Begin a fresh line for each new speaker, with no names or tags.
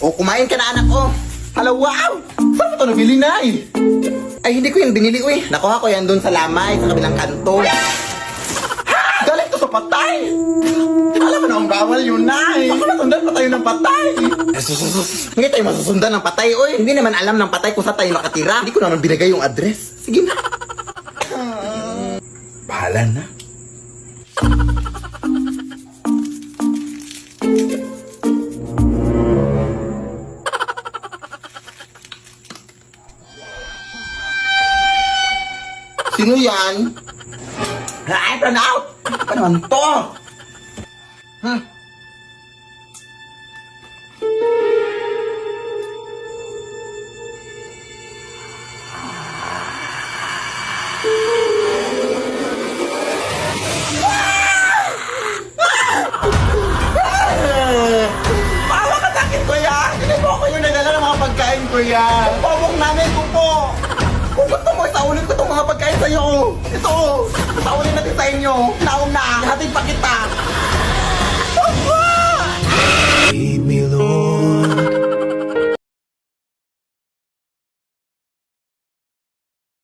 O, kumain ka na, anak ko. Hala, wow! Saan mo ito nabili na Ay, hindi ko yan binili, uy. Nakuha ko yan doon sa lamay, sa kabilang kanto. Ha! Galing to sa patay! Alam mo na ang bawal yun, Nay. Baka masundan pa tayo ng patay. Hindi tayo masusundan ng patay, uy. Hindi naman alam ng patay kung saan tayo nakatira. Hindi ko naman binigay yung address. Sige na. Bahala na. Sino yan? Ay, run out! Ano naman to? Bawa ka sa akin, kuya! Hindi po ako yung nagdala ng mga pagkain, kuya! Pobong namin ko po! Kung gusto mo, isaulin ko itong mga pagkain sa'yo! Ito! Isaulin natin sa inyo! Naong na!